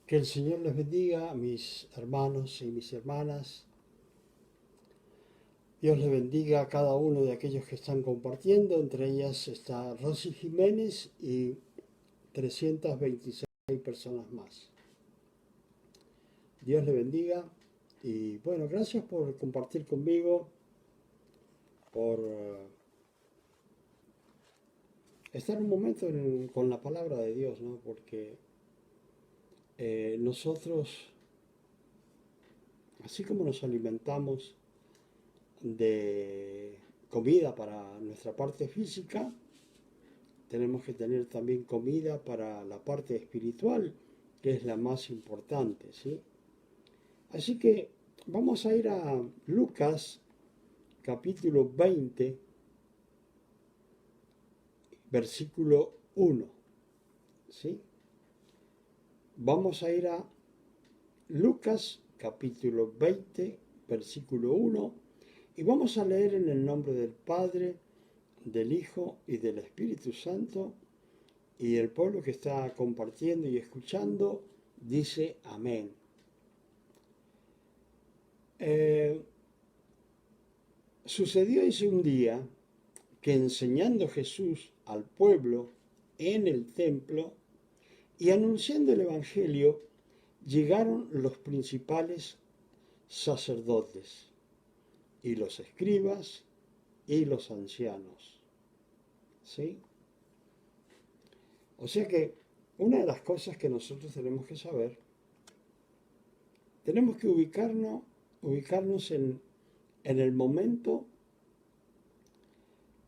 Que el Señor les bendiga a mis hermanos y mis hermanas. Dios les bendiga a cada uno de aquellos que están compartiendo. Entre ellas está Rosy Jiménez y 326 personas más. Dios les bendiga. Y bueno, gracias por compartir conmigo, por estar un momento con la palabra de Dios, ¿no? Porque nosotros, así como nos alimentamos de comida para nuestra parte física, tenemos que tener también comida para la parte espiritual, que es la más importante, ¿sí? Así que vamos a ir a Lucas capítulo 20, versículo 1, ¿sí? Vamos a ir a Lucas capítulo 20, versículo 1, y vamos a leer en el nombre del Padre, del Hijo y del Espíritu Santo, y el pueblo que está compartiendo y escuchando dice amén. Sucedió ese un día que enseñando Jesús al pueblo en el templo y anunciando el Evangelio, llegaron los principales sacerdotes y los escribas y los ancianos. ¿Sí? O sea que una de las cosas que nosotros tenemos que ubicarnos en el momento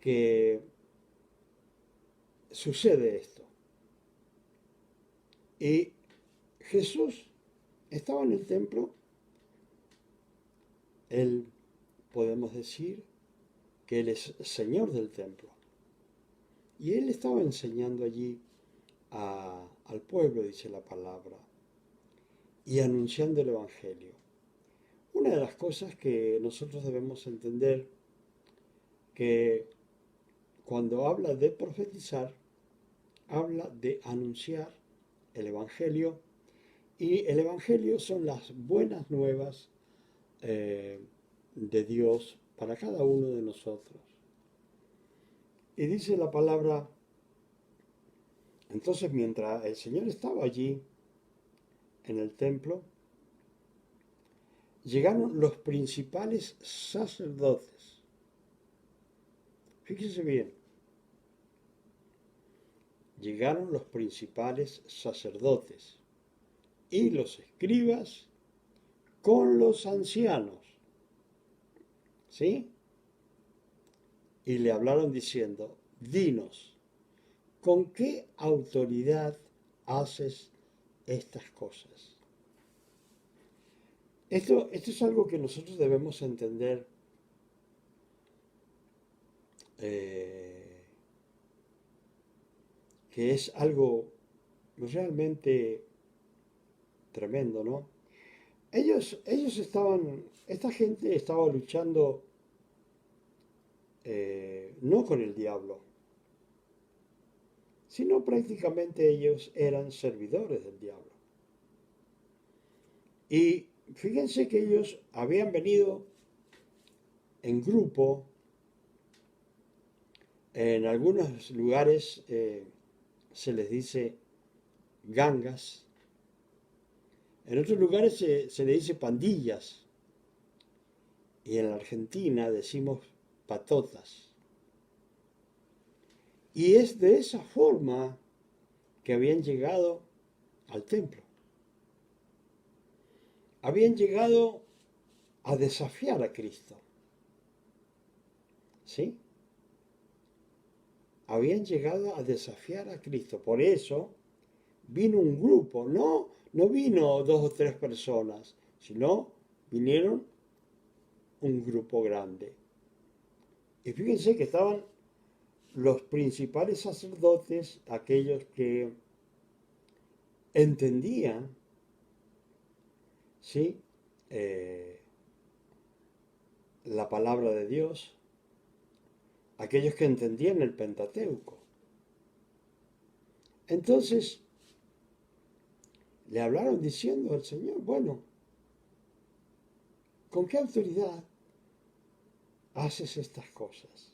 que sucede esto. Y Jesús estaba en el templo, él podemos decir que él es señor del templo. Y él estaba enseñando allí al pueblo, dice la palabra, y anunciando el Evangelio. Una de las cosas que nosotros debemos entender, que cuando habla de profetizar, habla de anunciar el Evangelio, y el Evangelio son las buenas nuevas de Dios para cada uno de nosotros. Y dice la palabra, entonces mientras el Señor estaba allí en el templo, llegaron los principales sacerdotes. Fíjese bien, llegaron los principales sacerdotes y los escribas con los ancianos, ¿sí? Y le hablaron diciendo, dinos, ¿con qué autoridad haces estas cosas? Esto es algo que nosotros debemos entender, eh, que es algo realmente tremendo, ¿no? Esta gente estaba luchando no con el diablo, sino prácticamente ellos eran servidores del diablo. Y fíjense que ellos habían venido en grupo, en algunos lugares se les dice gangas, en otros lugares se le dice pandillas, y en la Argentina decimos patotas. Y es de esa forma que habían llegado al templo. Habían llegado a desafiar a Cristo. ¿Sí? Habían llegado a desafiar a Cristo. Por eso vino un grupo, no vino dos o tres personas, sino vinieron un grupo grande. Y fíjense que estaban los principales sacerdotes, aquellos que entendían, ¿sí? La palabra de Dios, aquellos que entendían el Pentateuco. Entonces, le hablaron diciendo al Señor, bueno, ¿con qué autoridad haces estas cosas?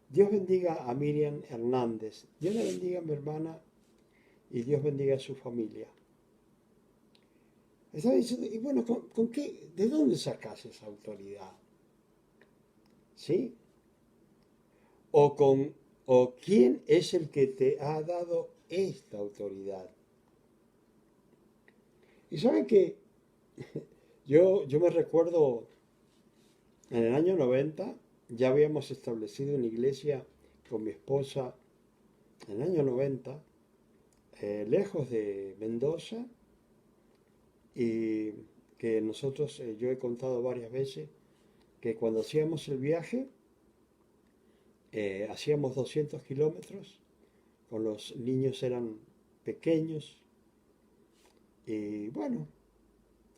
Dios bendiga a Miriam Hernández. Dios le bendiga a mi hermana y Dios bendiga a su familia. Estaba diciendo, y bueno, ¿con qué? ¿De dónde sacas esa autoridad? ¿Sí? O quién es el que te ha dado esta autoridad. Y saben que yo me recuerdo en el año 90, ya habíamos establecido una iglesia con mi esposa en el año 90, lejos de Mendoza, y que nosotros, yo he contado varias veces, que cuando hacíamos el viaje, hacíamos 200 kilómetros, con los niños eran pequeños, y bueno,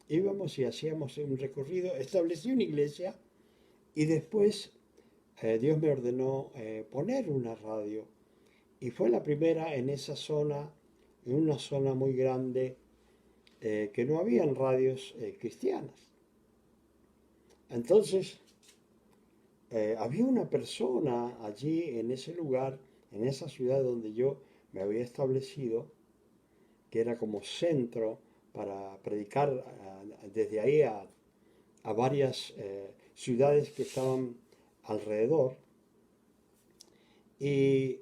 íbamos y hacíamos un recorrido, establecí una iglesia, y después Dios me ordenó poner una radio, y fue la primera en esa zona, en una zona muy grande, que no habían radios cristianas. Entonces, había una persona allí en ese lugar, en esa ciudad donde yo me había establecido, que era como centro para predicar desde ahí a varias ciudades que estaban alrededor. Y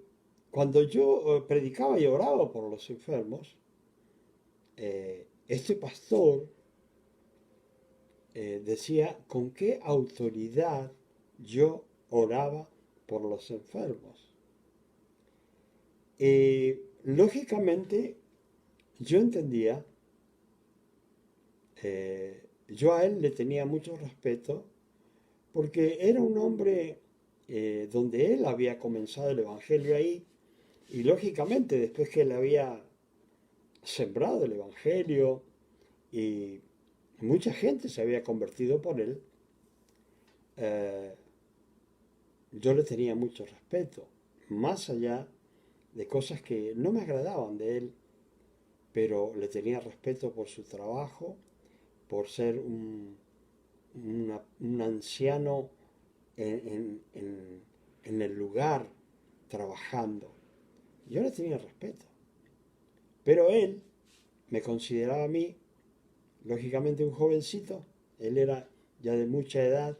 cuando yo predicaba y oraba por los enfermos, este pastor decía con qué autoridad yo oraba por los enfermos. Lógicamente, yo entendía, yo a él le tenía mucho respeto, porque era un hombre donde él había comenzado el Evangelio ahí, y lógicamente después que él había sembrado el Evangelio y mucha gente se había convertido por él, eh, yo le tenía mucho respeto, más allá de cosas que no me agradaban de él, pero le tenía respeto por su trabajo, por ser un anciano en el lugar trabajando. Yo le tenía respeto, pero él me consideraba a mí, lógicamente un jovencito, él era ya de mucha edad,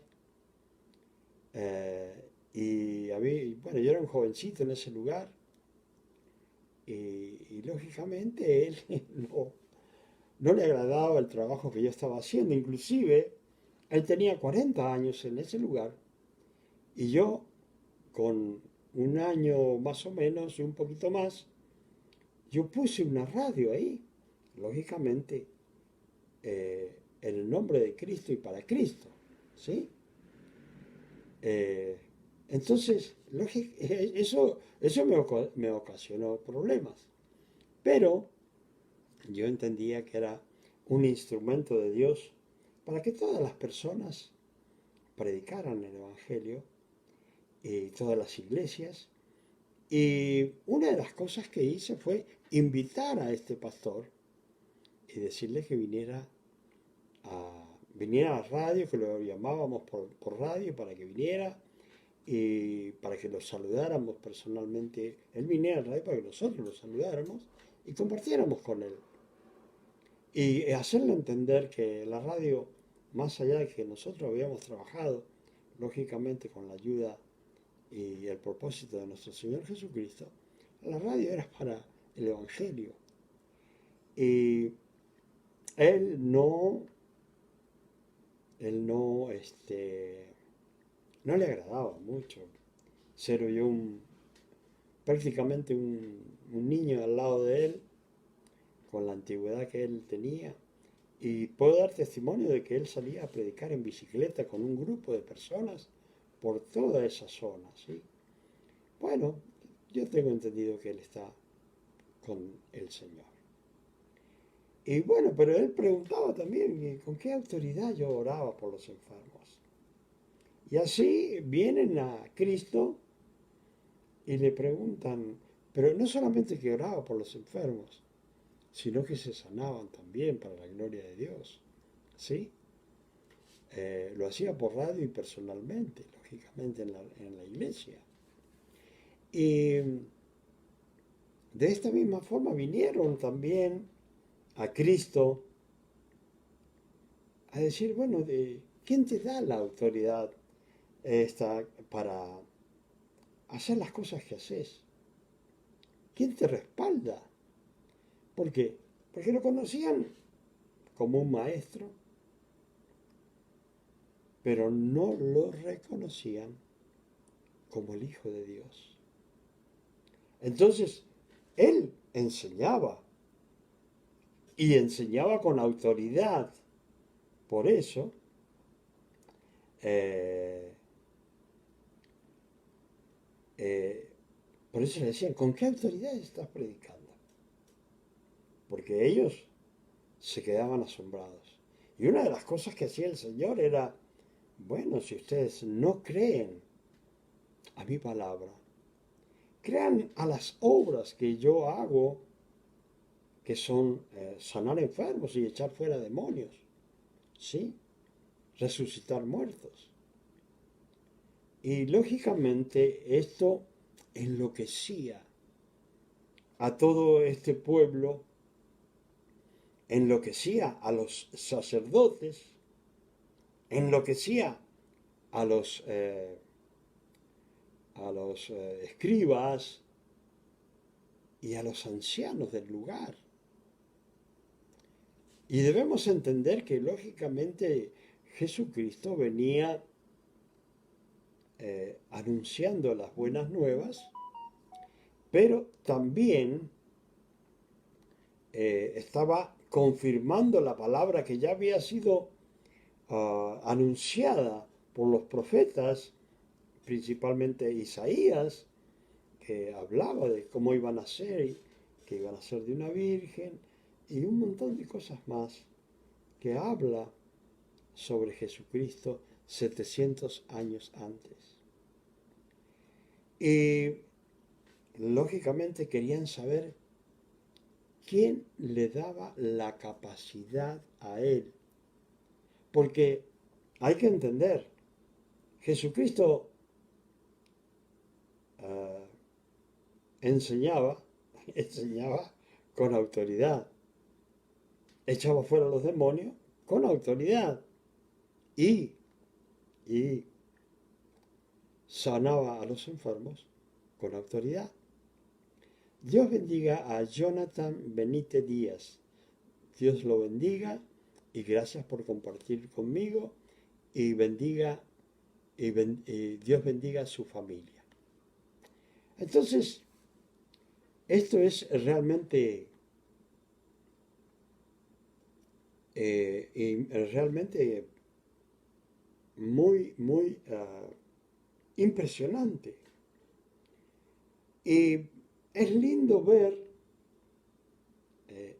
y a mí, bueno, yo era un jovencito en ese lugar, y lógicamente él no le agradaba el trabajo que yo estaba haciendo, inclusive él tenía 40 años en ese lugar, y yo con un año más o menos y un poquito más, yo puse una radio ahí, lógicamente, en el nombre de Cristo y para Cristo, ¿sí? Eh, entonces, eso me ocasionó problemas. Pero yo entendía que era un instrumento de Dios para que todas las personas predicaran el Evangelio y todas las iglesias. Y una de las cosas que hice fue invitar a este pastor y decirle que viniera a la radio, que lo llamábamos por radio para que viniera y para que lo saludáramos personalmente. Él viniera a la radio para que nosotros lo saludáramos y compartiéramos con él. Y hacerle entender que la radio, más allá de que nosotros habíamos trabajado, lógicamente con la ayuda y el propósito de nuestro Señor Jesucristo, la radio era para el Evangelio. Y él no le agradaba mucho ser yo prácticamente un niño al lado de él, con la antigüedad que él tenía. Y puedo dar testimonio de que él salía a predicar en bicicleta con un grupo de personas por toda esa zona, ¿sí? Bueno, yo tengo entendido que él está con el Señor. Y bueno, pero él preguntaba también con qué autoridad yo oraba por los enfermos. Y así vienen a Cristo y le preguntan, pero no solamente que oraba por los enfermos, sino que se sanaban también para la gloria de Dios. ¿Sí? Lo hacía por radio y personalmente, lógicamente en la iglesia. Y de esta misma forma vinieron también a Cristo a decir, bueno, ¿quién te da la autoridad esta para hacer las cosas que haces? ¿Quién te respalda? ¿Por qué? Porque lo conocían como un maestro, pero no lo reconocían como el Hijo de Dios. Entonces, él enseñaba y enseñaba con autoridad. Por eso, eh, eh, por eso le decían, ¿con qué autoridad estás predicando? Porque ellos se quedaban asombrados. Y una de las cosas que hacía el Señor era, bueno, si ustedes no creen a mi palabra, crean a las obras que yo hago, que son sanar enfermos y echar fuera demonios, ¿sí? Resucitar muertos. Y lógicamente esto enloquecía a todo este pueblo, enloquecía a los sacerdotes, enloquecía a los escribas y a los ancianos del lugar. Y debemos entender que lógicamente Jesucristo venía anunciando las buenas nuevas, pero también estaba confirmando la palabra que ya había sido anunciada por los profetas, principalmente Isaías, que hablaba de cómo iban a ser, que iban a ser de una virgen, y un montón de cosas más que habla sobre Jesucristo 700 años antes. Y lógicamente querían saber quién le daba la capacidad a él. Porque hay que entender, Jesucristo uh, enseñaba, enseñaba con autoridad, echaba fuera a los demonios con autoridad y, y sanaba a los enfermos con autoridad. Dios bendiga a Jonathan Benítez Díaz. Dios lo bendiga y gracias por compartir conmigo y bendiga y Dios bendiga a su familia. Entonces, esto es realmente realmente muy, muy impresionante. Y es lindo ver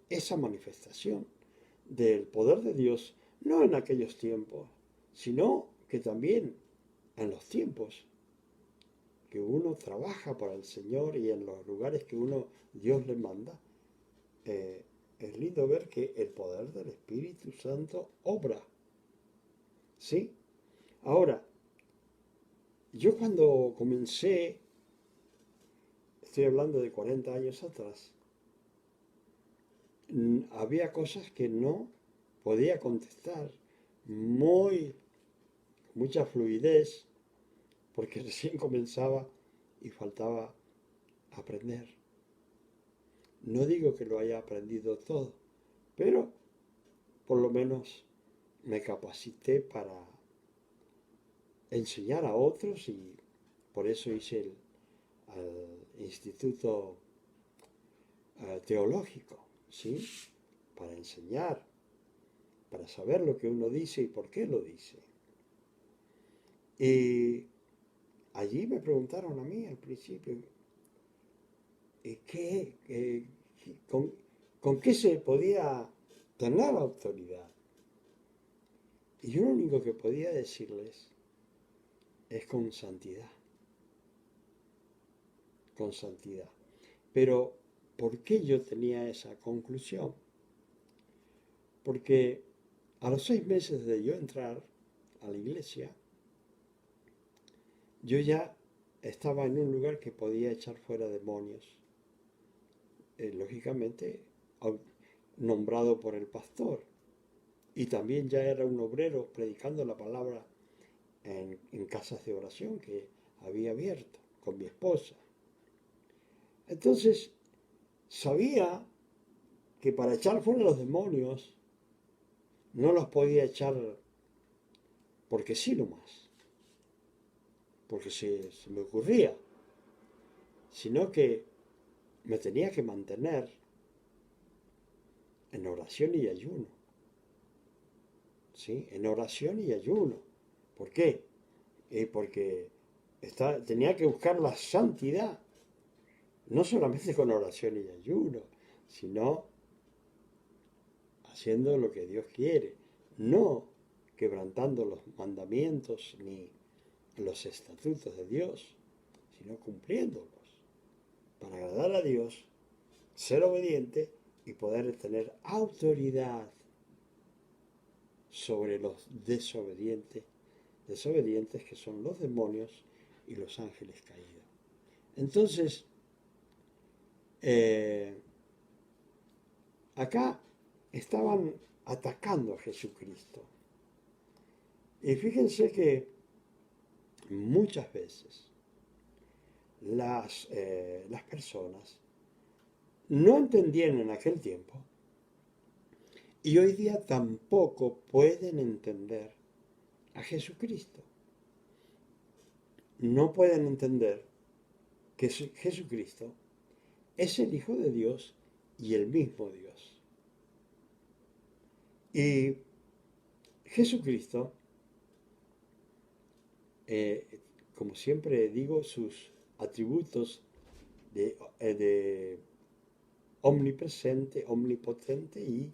esa manifestación del poder de Dios, no en aquellos tiempos, sino que también en los tiempos que uno trabaja para el Señor y en los lugares que Dios le manda, es lindo ver que el poder del Espíritu Santo obra. ¿Sí? Ahora, yo cuando comencé, estoy hablando de 40 años atrás, había cosas que no podía contestar mucha fluidez, porque recién comenzaba y faltaba aprender. No digo que lo haya aprendido todo, pero por lo menos me capacité para enseñar a otros y por eso hice el instituto teológico, ¿sí? Para enseñar, para saber lo que uno dice y por qué lo dice. Y allí me preguntaron a mí al principio, con qué se podía tener autoridad? Y yo lo único que podía decirles es con santidad. Con santidad. Pero ¿Por qué yo tenía esa conclusión? Porque a los 6 meses de yo entrar a la iglesia, yo ya estaba en un lugar que podía echar fuera demonios, lógicamente nombrado por el pastor. Y también ya era un obrero predicando la palabra en casas de oración que había abierto con mi esposa. Entonces, sabía que para echar fuera los demonios no los podía echar porque sí nomás, porque se me ocurría, sino que me tenía que mantener en oración y ayuno. ¿Sí? En oración y ayuno. ¿Por qué? Porque tenía que buscar la santidad, no solamente con oración y ayuno, sino haciendo lo que Dios quiere, no quebrantando los mandamientos ni los estatutos de Dios, sino cumpliéndolos, para agradar a Dios, ser obediente y poder tener autoridad sobre los desobedientes que son los demonios y los ángeles caídos. Entonces, acá estaban atacando a Jesucristo. Y fíjense que muchas veces las personas no entendían en aquel tiempo y hoy día tampoco pueden entender a Jesucristo. No pueden entender que Jesucristo es el Hijo de Dios y el mismo Dios. Y Jesucristo, como siempre digo, sus atributos de omnipresente, omnipotente y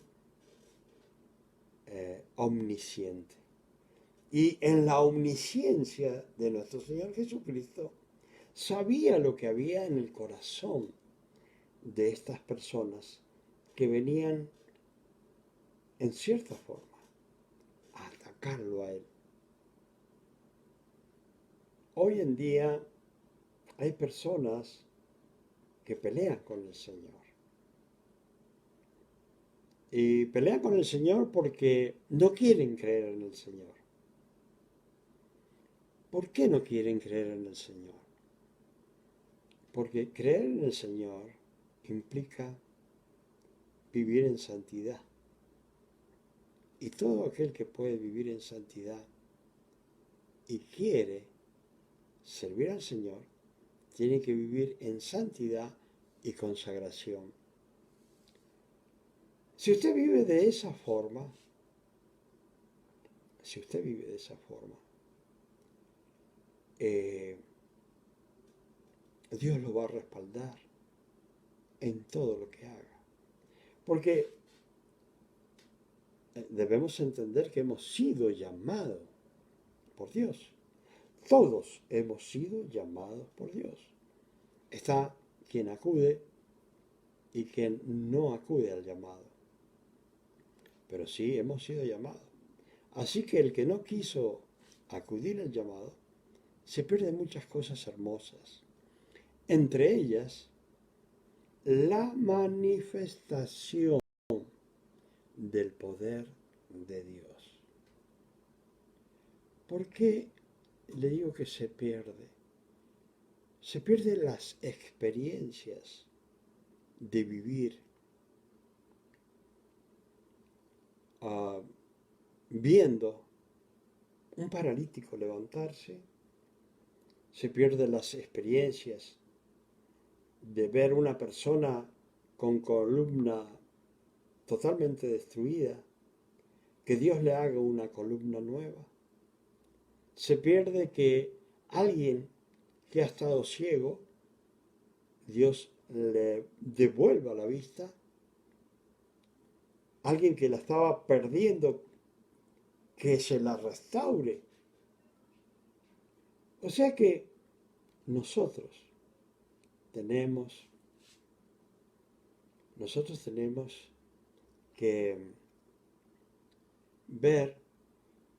omnisciente. Y en la omnisciencia de nuestro Señor Jesucristo, sabía lo que había en el corazón de estas personas que venían en cierta forma a atacarlo a Él. Hoy en día hay personas que pelean con el Señor. Y pelean con el Señor porque no quieren creer en el Señor. ¿Por qué no quieren creer en el Señor? Porque creer en el Señor implica vivir en santidad. Y todo aquel que puede vivir en santidad y quiere servir al Señor, tiene que vivir en santidad y consagración. Si usted vive de esa forma, Dios lo va a respaldar en todo lo que haga. Porque debemos entender que hemos sido llamados por Dios. Todos hemos sido llamados por Dios. Está quien acude y quien no acude al llamado. Pero sí hemos sido llamados. Así que el que no quiso acudir al llamado, se pierde muchas cosas hermosas. Entre ellas, la manifestación del poder de Dios. ¿Por qué le digo que se pierde? Se pierden las experiencias de vivir viendo un paralítico levantarse, se pierden las experiencias de ver una persona con columna totalmente destruida, que Dios le haga una columna nueva. Se pierde que alguien que ha estado ciego, Dios le devuelva la vista. Alguien que la estaba perdiendo, que se la restaure. O sea que nosotros tenemos nosotros tenemos que ver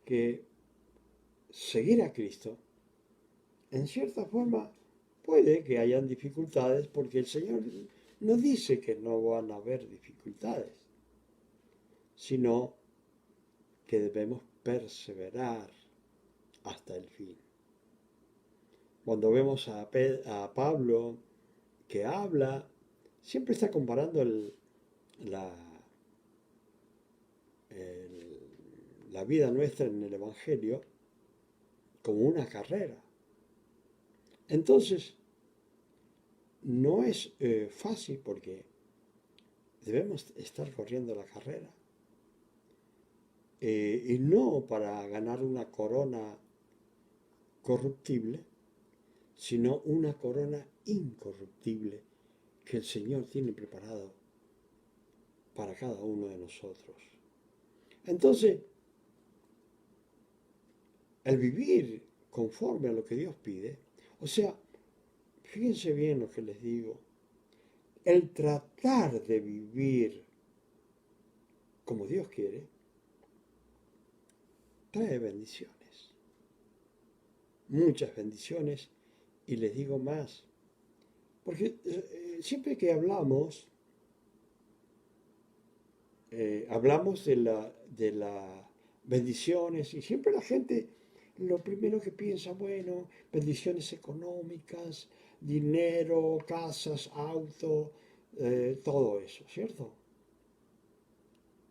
que seguir a Cristo, en cierta forma, puede que hayan dificultades porque el Señor no dice que no van a haber dificultades, sino que debemos perseverar hasta el fin. Cuando vemos a Pablo que habla, siempre está comparando la, la vida nuestra en el Evangelio como una carrera. Entonces, no es fácil porque debemos estar corriendo la carrera. Y no para ganar una corona corruptible, sino una corona incorruptible que el Señor tiene preparado para cada uno de nosotros. Entonces, el vivir conforme a lo que Dios pide, o sea, fíjense bien lo que les digo, el tratar de vivir como Dios quiere, trae bendiciones, muchas bendiciones, y les digo más, porque siempre que hablamos de las bendiciones y siempre la gente lo primero que piensa, bueno, bendiciones económicas, dinero, casas, auto, todo eso, ¿cierto?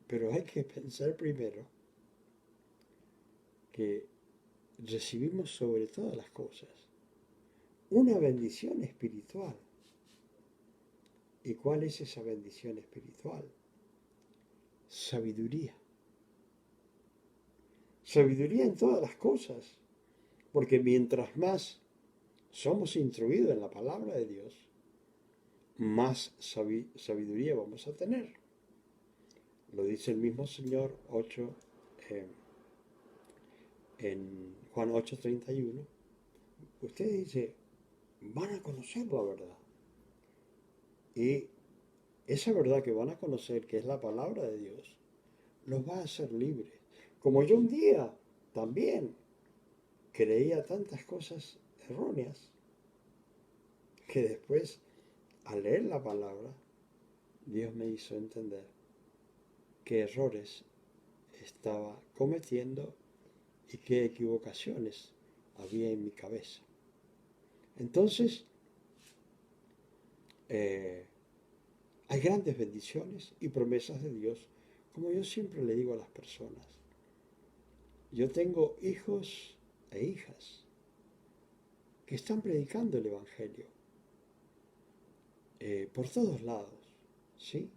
Pero hay que pensar primero que recibimos sobre todas las cosas una bendición espiritual. ¿Y cuál es esa bendición espiritual? Sabiduría. Sabiduría en todas las cosas, porque mientras más somos instruidos en la palabra de Dios, más sabiduría vamos a tener. Lo dice el mismo Señor 8, en Juan 8:31. Usted dice, van a conocer la verdad. Y esa verdad que van a conocer, que es la palabra de Dios, los va a hacer libres. Como yo un día también creía tantas cosas erróneas que después, al leer la palabra, Dios me hizo entender qué errores estaba cometiendo y qué equivocaciones había en mi cabeza. Entonces, hay grandes bendiciones y promesas de Dios, como yo siempre le digo a las personas. Yo tengo hijos e hijas que están predicando el Evangelio por todos lados, ¿sí?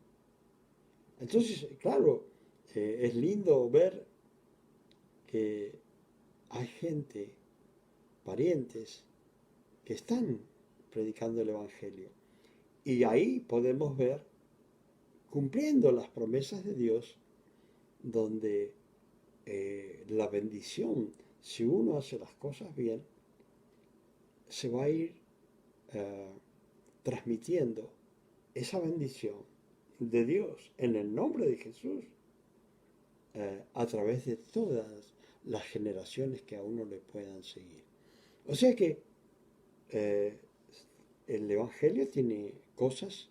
Entonces, claro, es lindo ver que hay gente, parientes, que están predicando el Evangelio. Y ahí podemos ver, cumpliendo las promesas de Dios, donde la bendición, si uno hace las cosas bien, se va a ir eh, transmitiendo esa bendición de Dios en el nombre de Jesús a través de todas las generaciones que a uno le puedan seguir. O sea que eh, el Evangelio tiene cosas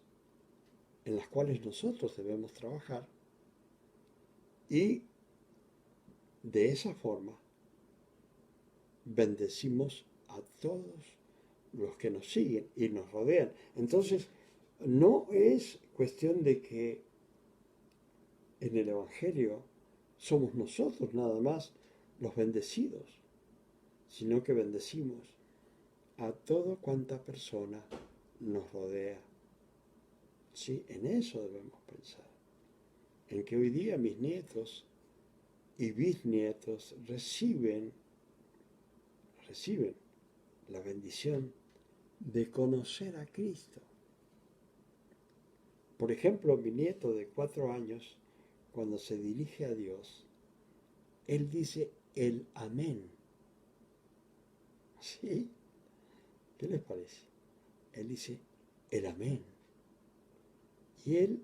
en las cuales nosotros debemos trabajar y de esa forma bendecimos a todos los que nos siguen y nos rodean. Entonces, no es cuestión de que en el Evangelio somos nosotros nada más los bendecidos, sino que bendecimos a toda cuanta persona nos rodea. Sí, en eso debemos pensar, en que hoy día mis nietos y bisnietos reciben la bendición de conocer a Cristo. Por ejemplo, mi nieto de 4 años, cuando se dirige a Dios, él dice el amén. ¿Sí? ¿Qué les parece? Él dice el amén. Y él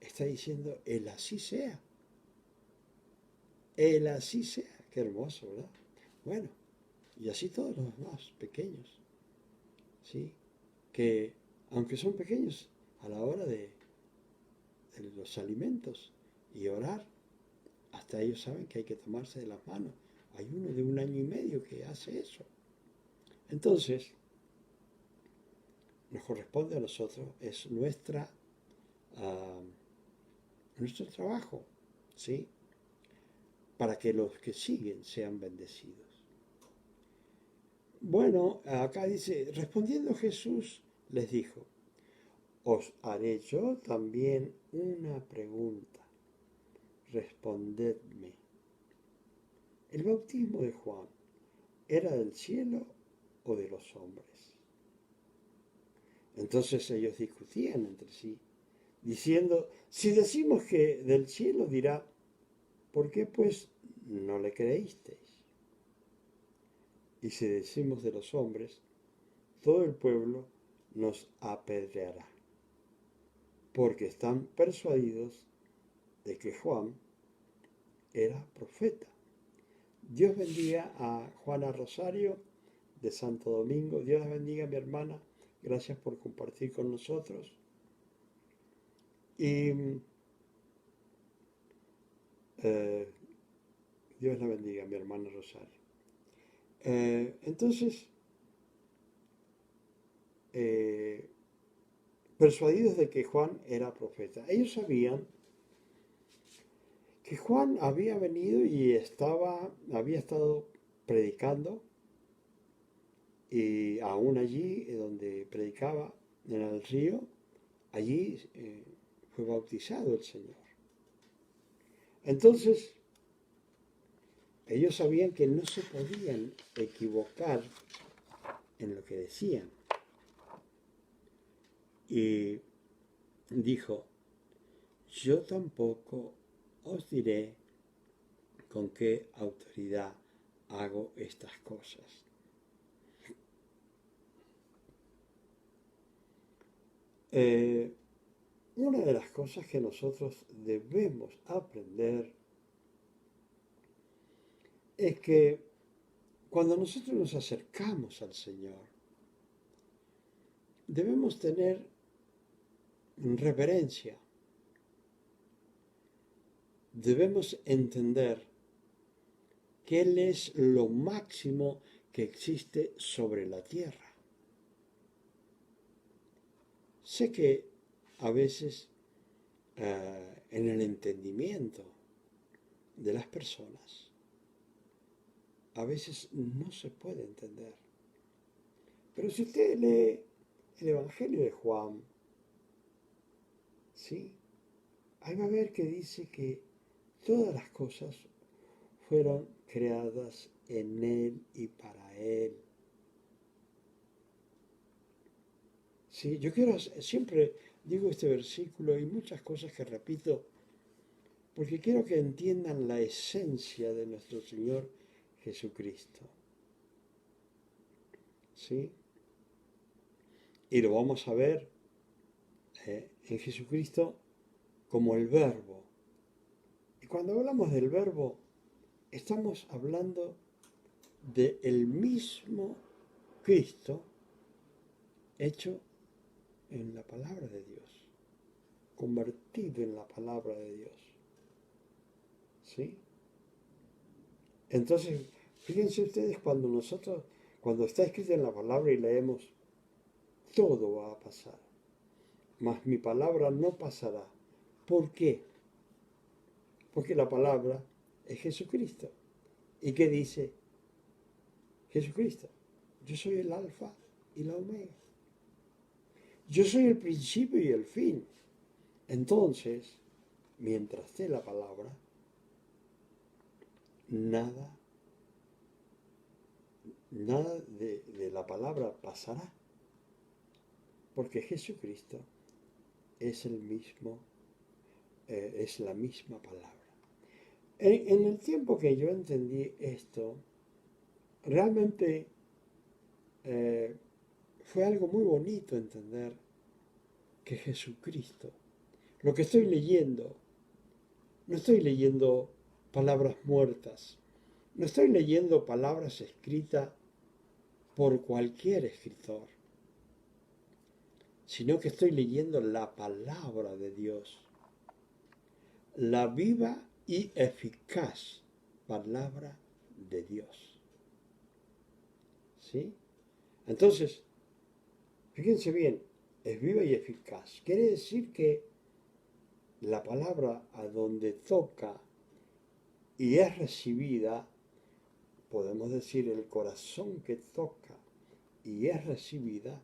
está diciendo, el así sea. El así sea. Qué hermoso, ¿verdad? Bueno, y así todos los demás pequeños, ¿sí? Que aunque son pequeños a la hora de los alimentos y orar, hasta ellos saben que hay que tomarse de las manos. Hay uno de 1 año y medio que hace eso. Entonces, nos corresponde a nosotros, es nuestro trabajo, ¿sí? Para que los que siguen sean bendecidos. Bueno, acá dice, respondiendo Jesús les dijo, os haré yo también una pregunta. Respondedme. ¿El bautismo de Juan era del cielo o de los hombres? Entonces ellos discutían entre sí, diciendo, si decimos que del cielo dirá, ¿por qué pues no le creísteis? Y si decimos de los hombres, todo el pueblo nos apedreará, porque están persuadidos de que Juan era profeta. Dios bendiga a Juana Rosario de Santo Domingo. Dios la bendiga, mi hermana. Gracias por compartir con nosotros. Y Dios la bendiga, mi hermana Rosario. Entonces, persuadidos de que Juan era profeta. Ellos sabían que Juan había venido y había estado predicando, y aún allí donde predicaba, en el río, allí fue bautizado el Señor. Entonces, ellos sabían que no se podían equivocar en lo que decían. Y dijo, yo tampoco os diré con qué autoridad hago estas cosas. Una de las cosas que nosotros debemos aprender es que cuando nosotros nos acercamos al Señor, debemos tener reverencia. Debemos entender que Él es lo máximo que existe sobre la tierra. Sé que a veces en el entendimiento de las personas, a veces no se puede entender. Pero si usted lee el Evangelio de Juan, ¿sí? Ahí va a ver que dice que todas las cosas fueron creadas en Él y para Él. Sí, yo siempre digo este versículo y muchas cosas que repito, porque quiero que entiendan la esencia de nuestro Señor Jesucristo. ¿Sí? Y lo vamos a ver en Jesucristo como el Verbo. Y cuando hablamos del Verbo, estamos hablando del mismo Cristo hecho en la palabra de Dios, convertido en la palabra de Dios. ¿Sí? Entonces, fíjense ustedes cuando está escrito en la palabra y leemos, todo va a pasar, mas mi palabra no pasará. ¿Por qué? Porque la palabra es Jesucristo. ¿Y qué dice Jesucristo? Yo soy el alfa y la omega. Yo soy el principio y el fin. Entonces, mientras esté la palabra, nada de la palabra pasará. Porque Jesucristo es el mismo, es la misma palabra. En el tiempo que yo entendí esto, realmente fue algo muy bonito entender que Jesucristo, lo que estoy leyendo. No estoy leyendo palabras muertas. No estoy leyendo palabras escritas por cualquier escritor, sino que estoy leyendo la palabra de Dios, la viva y eficaz palabra de Dios. ¿Sí? Entonces, fíjense bien, es viva y eficaz. Quiere decir que la palabra a donde toca y es recibida, podemos decir el corazón que toca y es recibida,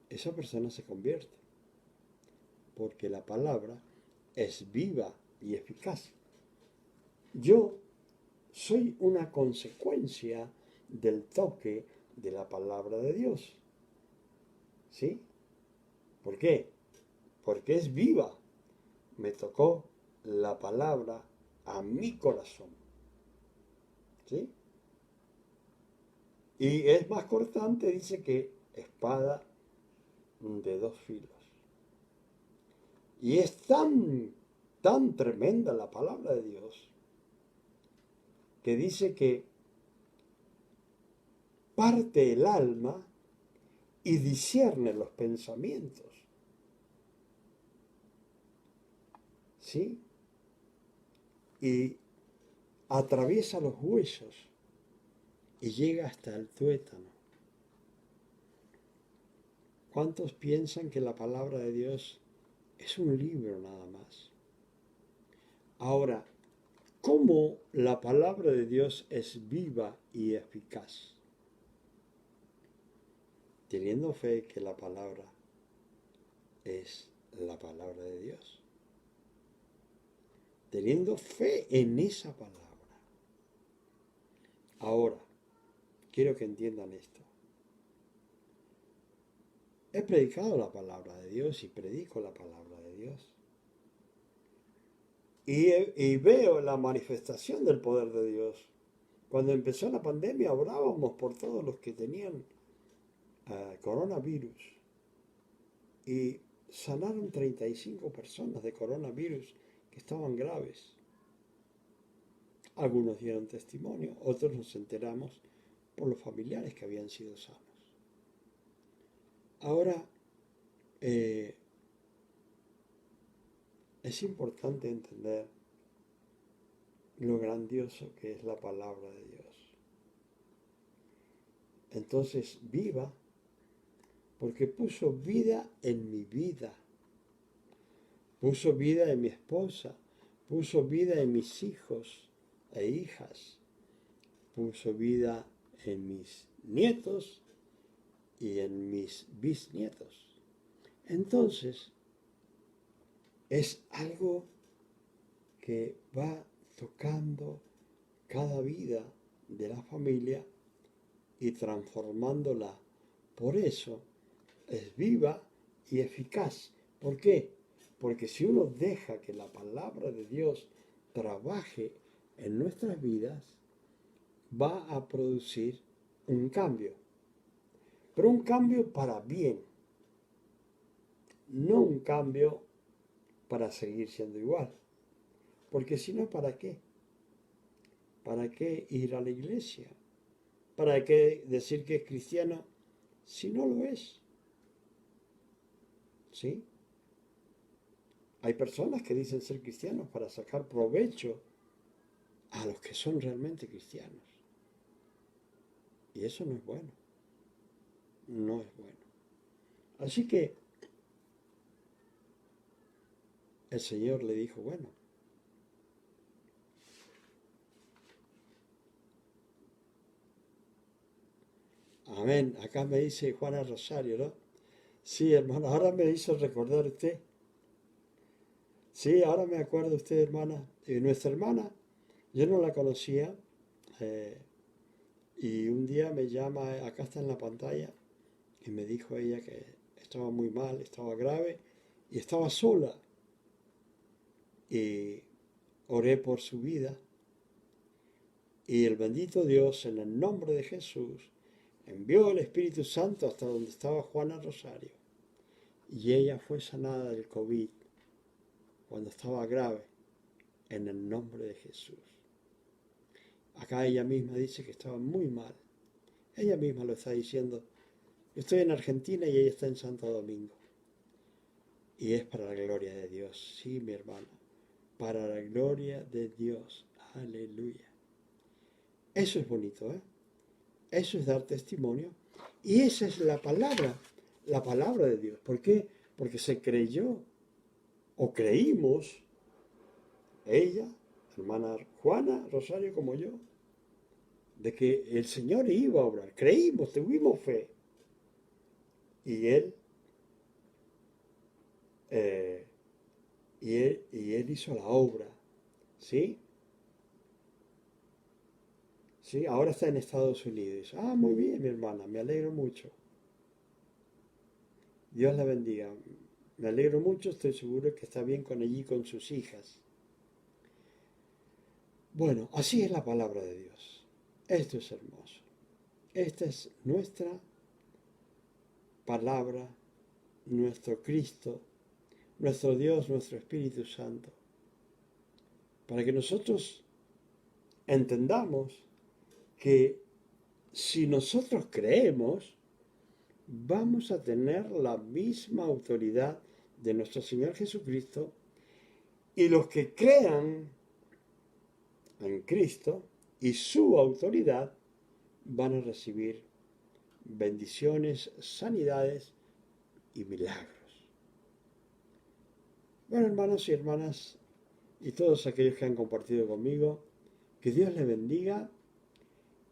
esa persona se convierte, porque la palabra es viva y eficaz. Yo soy una consecuencia del toque de la palabra de Dios. ¿Sí? ¿Por qué? Porque es viva. Me tocó la palabra a mi corazón. ¿Sí? Y es más cortante, dice que espada de dos filos. Y es tan tremenda la palabra de Dios que dice que parte el alma y discierne los pensamientos. ¿Sí? Y atraviesa los huesos y llega hasta el tuétano. ¿Cuántos piensan que la palabra de Dios es un libro nada más? Ahora, ¿cómo la palabra de Dios es viva y eficaz? Teniendo fe que la palabra es la palabra de Dios. Teniendo fe en esa palabra. Ahora, quiero que entiendan esto. He predicado la palabra de Dios y predico la palabra de Dios. Y veo la manifestación del poder de Dios. Cuando empezó la pandemia orábamos por todos los que tenían coronavirus. Y sanaron 35 personas de coronavirus que estaban graves. Algunos dieron testimonio, otros nos enteramos por los familiares que habían sido sanos. Ahora, es importante entender lo grandioso que es la palabra de Dios. Entonces, viva, porque puso vida en mi vida, puso vida en mi esposa, puso vida en mis hijos e hijas, puso vida en mis nietos y en mis bisnietos. Entonces, es algo que va tocando cada vida de la familia y transformándola. Por eso es viva y eficaz. ¿Por qué? Porque si uno deja que la palabra de Dios trabaje en nuestras vidas, va a producir un cambio. Pero un cambio para bien, no un cambio para seguir siendo igual. Porque si no, ¿para qué? ¿Para qué ir a la iglesia? ¿Para qué decir que es cristiano si no lo es? ¿Sí? Hay personas que dicen ser cristianos para sacar provecho a los que son realmente cristianos. Y eso no es bueno. No es bueno. Así que el Señor le dijo, bueno, amén. Acá me dice Juana Rosario, ¿no? Sí, hermano, ahora me hizo recordar usted. Sí, ahora me acuerdo usted, hermana. Nuestra hermana, yo no la conocía. Y un día me llama, acá está en la pantalla, y me dijo ella que estaba muy mal, estaba grave y estaba sola. Y oré por su vida. Y el bendito Dios, en el nombre de Jesús, envió el Espíritu Santo hasta donde estaba Juana Rosario. y ella fue sanada del COVID cuando estaba grave, en el nombre de Jesús. Acá ella misma dice que estaba muy mal. Ella misma lo está diciendo. Estoy en Argentina y ella está en Santo Domingo. Y es para la gloria de Dios. Sí, mi hermana. Para la gloria de Dios. Aleluya. Eso es bonito, ¿eh? Eso es dar testimonio. Y esa es la palabra de Dios. ¿Por qué? Porque se creyó o creímos, ella, hermana Juana Rosario como yo, de que el Señor iba a obrar. Creímos, tuvimos fe. Y Él, eh, él hizo la obra. ¿Sí? ¿Sí? Ahora está en Estados Unidos. Ah, muy bien, mi hermana, me alegro mucho. Dios la bendiga. Me alegro mucho, estoy seguro que está bien con allí, con sus hijas. Bueno, así es la palabra de Dios. Esto es hermoso. Esta es nuestra palabra, nuestro Cristo, nuestro Dios, nuestro Espíritu Santo. Para que nosotros entendamos que si nosotros creemos, vamos a tener la misma autoridad de nuestro Señor Jesucristo, y los que crean en Cristo y su autoridad van a recibir bendiciones, sanidades y milagros. Bueno, hermanos y hermanas, y todos aquellos que han compartido conmigo, que Dios les bendiga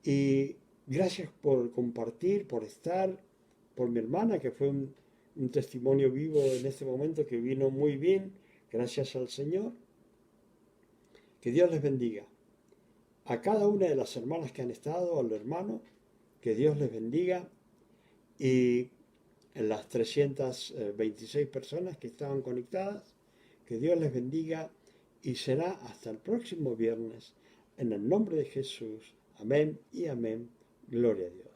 y gracias por compartir, por estar, por mi hermana, que fue un testimonio vivo en este momento que vino muy bien, gracias al Señor. Que Dios les bendiga. A cada una de las hermanas que han estado, a los hermanos, que Dios les bendiga. Y en las 326 personas que estaban conectadas, que Dios les bendiga y será hasta el próximo viernes, en el nombre de Jesús. Amén y amén. Gloria a Dios.